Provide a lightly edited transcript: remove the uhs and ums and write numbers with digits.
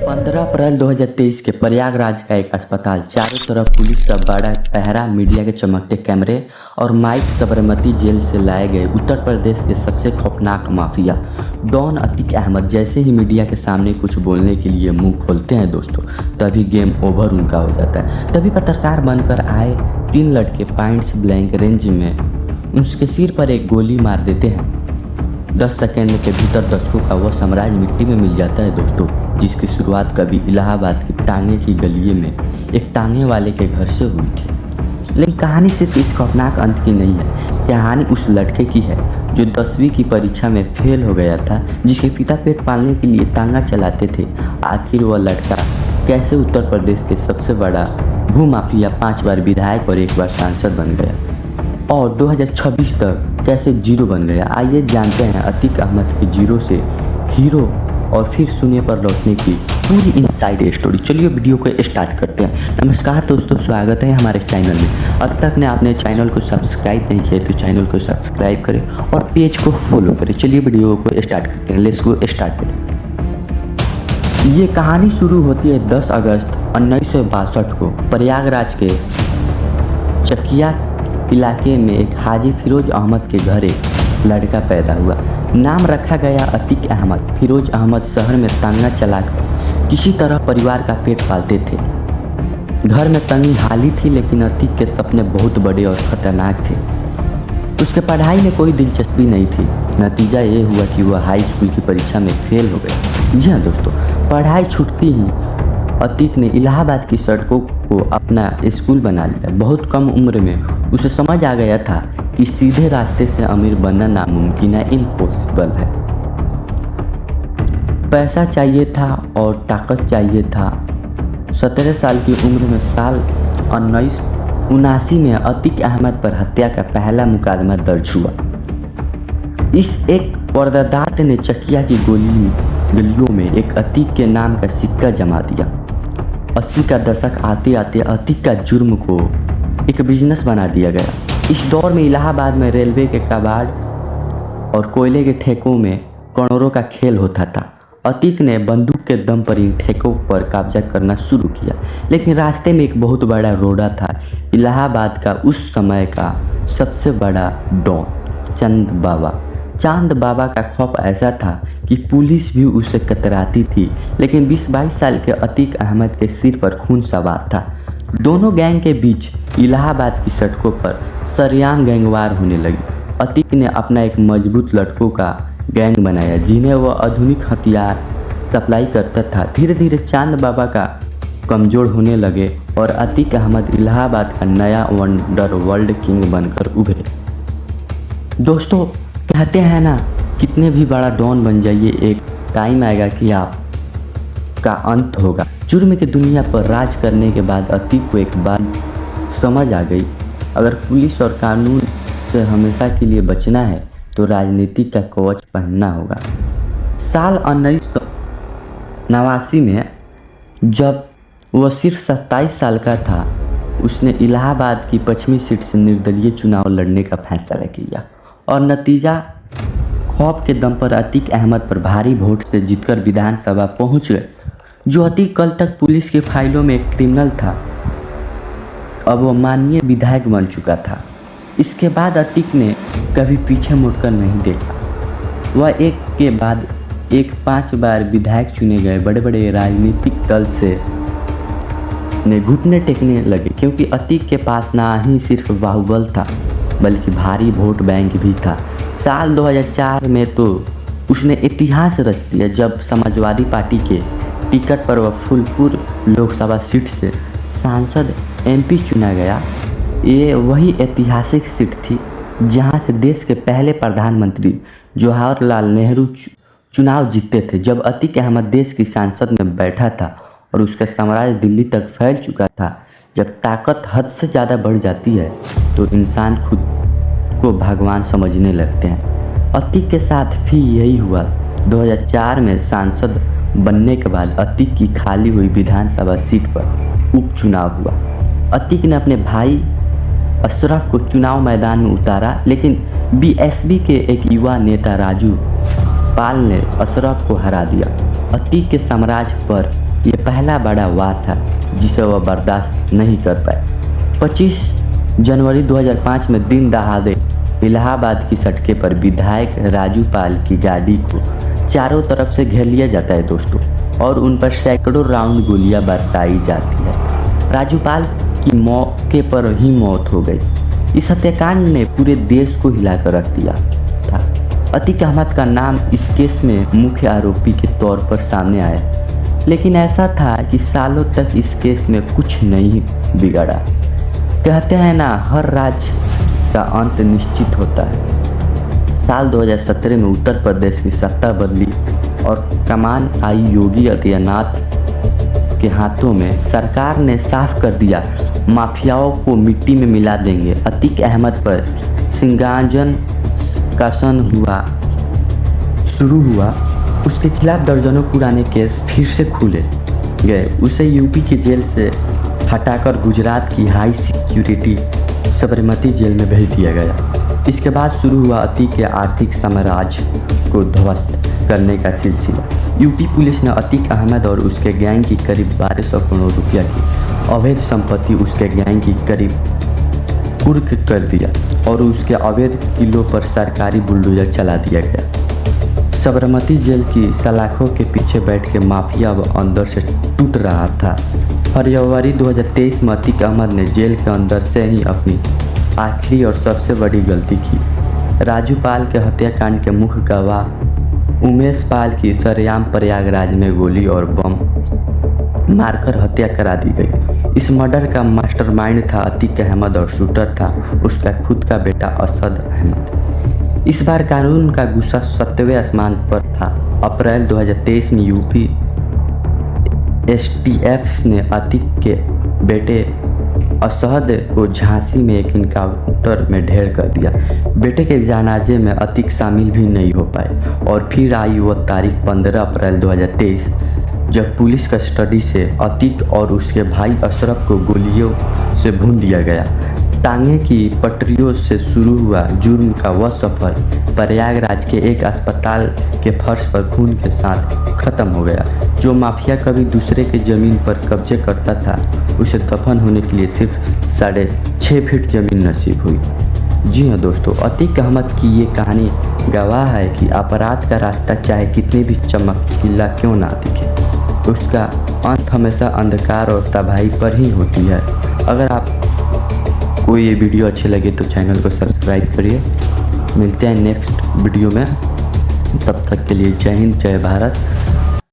15 अप्रैल 2023 के प्रयागराज का एक अस्पताल, चारों तरफ पुलिस का बड़ा पहरा, मीडिया के चमकते कैमरे और माइक। साबरमती जेल से लाए गए उत्तर प्रदेश के सबसे खौफनाक माफिया डॉन अतीक अहमद जैसे ही मीडिया के सामने कुछ बोलने के लिए मुंह खोलते हैं दोस्तों, तभी गेम ओवर उनका हो जाता है। तभी पत्रकार बनकर आए 3 लड़के पॉइंट्स ब्लैंक रेंज में उसके सिर पर एक गोली मार देते हैं। 10 सेकंड के भीतर दर्शकों का वह साम्राज्य मिट्टी में मिल जाता है दोस्तों, जिसकी शुरुआत कभी इलाहाबाद की तांगे की गलिये में एक तांगे वाले के घर से हुई थी। लेकिन कहानी सिर्फ इस खौफनाक अंत की नहीं है। कहानी उस लड़के की है जो 10वीं की परीक्षा में फेल हो गया था, जिसके पिता पेट पालने के लिए तांगा चलाते थे। आखिर वह लड़का कैसे उत्तर प्रदेश के सबसे बड़ा भूमाफिया 5 बार विधायक और 1 बार सांसद बन गया और 2026 तक कैसे जीरो बन गया। आइए जानते हैं अतीक अहमद के जीरो से हीरो और फिर शून्य पर लौटने की पूरी इनसाइड स्टोरी। चलिए वीडियो को स्टार्ट करते हैं। नमस्कार दोस्तों, स्वागत है हमारे चैनल में। अब तक ने आपने चैनल को सब्सक्राइब नहीं किया तो चैनल को सब्सक्राइब करें और पेज को फॉलो करें। चलिए वीडियो को स्टार्ट करते हैं। लेट्स गो स्टार्ट करें। ये कहानी शुरू होती है 10 अगस्त 1962 को प्रयागराज के चकिया इलाके में एक हाजी फिरोज अहमद के घर एक लड़का पैदा हुआ। नाम रखा गया अतीक अहमद। फिरोज अहमद शहर में तांगा चलाकर किसी तरह परिवार का पेट पालते थे। घर में तंगी हाली थी, लेकिन अतीक के सपने बहुत बड़े और खतरनाक थे। उसके पढ़ाई में कोई दिलचस्पी नहीं थी। नतीजा ये हुआ कि वह हाई स्कूल की परीक्षा में फेल हो गया। जी हाँ दोस्तों, पढ़ाई छूटती ही अतीक ने इलाहाबाद की सड़कों को अपना स्कूल बना लिया। बहुत कम उम्र में उसे समझ आ गया था कि सीधे रास्ते से अमीर बनना नामुमकिन है, इम्पॉसिबल है। पैसा चाहिए था और ताकत चाहिए था। 17 साल की उम्र में साल 1979 में अतीक अहमद पर हत्या का पहला मुकदमा दर्ज हुआ। इस एक वारदात ने चकिया की गलियों में एक अतीक के नाम का सिक्का जमा दिया। 80 का दशक आते आते अतीक का जुर्म को एक बिजनेस बना दिया गया। इस दौर में इलाहाबाद में रेलवे के कबाड़ और कोयले के ठेकों में करोड़ों का खेल होता था। अतीक ने बंदूक के दम पर इन ठेकों पर कब्जा करना शुरू किया, लेकिन रास्ते में एक बहुत बड़ा रोड़ा था। इलाहाबाद का उस समय का सबसे बड़ा डॉन चांद बाबा का खौफ ऐसा था कि पुलिस भी उससे कतराती थी। लेकिन 20-22 साल के अतीक अहमद के सिर पर खून सवार था। दोनों गैंग के बीच इलाहाबाद की सड़कों पर सरेआम गैंगवार होने लगी। अतीक ने अपना एक मजबूत लड़कों का गैंग बनाया, जिन्हें वह आधुनिक हथियार सप्लाई करता था। धीरे धीरे चांद बाबा का कमज़ोर होने लगे और अतीक अहमद इलाहाबाद का नया वंडर वर्ल्ड किंग बनकर उभरे। दोस्तों, कहते हैं ना, कितने भी बड़ा डॉन बन जाइए, एक टाइम आएगा कि आपका अंत होगा। जुर्म की दुनिया पर राज करने के बाद अतीक को एक बात समझ आ गई, अगर पुलिस और कानून से हमेशा के लिए बचना है तो राजनीति का कवच पहनना होगा। साल 1989 में जब वह सिर्फ 27 साल का था, उसने इलाहाबाद की पश्चिमी सीट से निर्दलीय चुनाव लड़ने का फैसला किया और नतीजा खौफ के दम पर अतीक अहमद पर भारी वोट से जीतकर विधानसभा पहुंच गए। जो अतीक कल तक पुलिस की फाइलों में एक क्रिमिनल था, अब वह माननीय विधायक बन चुका था। इसके बाद अतीक ने कभी पीछे मुड़कर नहीं देखा। वह एक के बाद एक 5 बार विधायक चुने गए। बड़े बड़े राजनीतिक दल से ने घुटने टेकने लगे, क्योंकि अतीक के पास ना ही सिर्फ बाहुबल था बल्कि भारी वोट बैंक भी था। साल 2004 में तो उसने इतिहास रच दिया, जब समाजवादी पार्टी के टिकट पर वह फूलपुर लोकसभा सीट से सांसद MP चुना गया। ये वही ऐतिहासिक सीट थी जहां से देश के पहले प्रधानमंत्री जवाहरलाल नेहरू चुनाव जीतते थे। जब अतीक अहमद देश की संसद में बैठा था और उसका साम्राज्य दिल्ली तक फैल चुका था। जब ताकत हद से ज़्यादा बढ़ जाती है तो इंसान खुद को भगवान समझने लगते हैं। अतीक के साथ भी यही हुआ। 2004 में सांसद बनने के बाद अतीक की खाली हुई विधानसभा सीट पर उपचुनाव हुआ। अतीक ने अपने भाई अशरफ को चुनाव मैदान में उतारा, लेकिन BSP के एक युवा नेता राजू पाल ने अशरफ को हरा दिया। अतीक के साम्राज्य पर ये पहला बड़ा वार था जिसे वह बर्दाश्त नहीं कर पाए। 25 जनवरी 2005 में दिन दहाड़े इलाहाबाद की सड़कें पर विधायक राजू पाल की गाड़ी को चारों तरफ से घेर लिया जाता है दोस्तों, और उन पर सैकड़ों राउंड गोलियां बरसाई जाती है। राजू पाल की मौके पर ही मौत हो गई। इस हत्याकांड ने पूरे देश को हिलाकर रख दिया था। अतीक अहमद का नाम इस केस में मुख्य आरोपी के तौर पर सामने आया, लेकिन ऐसा था कि सालों तक इस केस में कुछ नहीं बिगड़ा। कहते हैं ना, हर राज का अंत निश्चित होता है। साल 2017 में उत्तर प्रदेश की सत्ता बदली और कमान आई योगी आदित्यनाथ के हाथों में। सरकार ने साफ कर दिया, माफियाओं को मिट्टी में मिला देंगे। अतीक अहमद पर सिंगाजन का शुरू हुआ। उसके खिलाफ दर्जनों पुराने केस फिर से खुले गए। उसे यूपी की जेल से हटाकर गुजरात की हाई सिक्योरिटी साबरमती जेल में भेज दिया गया। इसके बाद शुरू हुआ अतीक के आर्थिक साम्राज्य को ध्वस्त करने का सिलसिला। यूपी पुलिस ने अतीक अहमद और उसके गैंग की करीब 1200 करोड़ रुपया की अवैध संपत्ति उसके गैंग की करीब कुर्क कर दिया और उसके अवैध किलों पर सरकारी बुलडोजर चला दिया गया। साबरमती जेल की सलाखों के पीछे बैठ के माफिया अब अंदर से टूट रहा था। फरवरी 2023 में अतीक अहमद ने जेल के अंदर से ही अपनी आखिरी और सबसे बड़ी गलती की। राजू पाल के हत्याकांड के मुख्य गवाह उमेश पाल की सरेआम प्रयागराज में गोली और बम मारकर हत्या करा दी गई। इस मर्डर का मास्टरमाइंड था अतीक अहमद और शूटर था उसका खुद का बेटा असद अहमद। इस बार कानून का गुस्सा 7वें आसमान पर था। अप्रैल 2023 में यूपी एसटीएफ ने अतीक के बेटे असद को झांसी में एक इनकाउंटर में ढेर कर दिया। बेटे के जनाजे में अतीक शामिल भी नहीं हो पाए। और फिर आई वो तारीख 15 अप्रैल 2023 जब पुलिस कस्टडी से अतीक और उसके भाई अशरफ को गोलियों से भून दिया गया। टांगे की पटरियों से शुरू हुआ जुर्म का वह सफ़र प्रयागराज के एक अस्पताल के फर्श पर खून के साथ ख़त्म हो गया। जो माफिया कभी दूसरे के ज़मीन पर कब्जे करता था, उसे दफन होने के लिए सिर्फ 6.5 फीट ज़मीन नसीब हुई। जी हाँ दोस्तों, अतीक अहमद की ये कहानी गवाह है कि अपराध का रास्ता चाहे कितनी भी चमकीला क्यों ना दिखे, उसका अंत हमेशा अंधकार और तबाही पर ही होती है। अगर आपको ये वीडियो अच्छी लगे तो चैनल को सब्सक्राइब करिए। मिलते हैं नेक्स्ट वीडियो में, तब तक के लिए जय हिंद, जय भारत।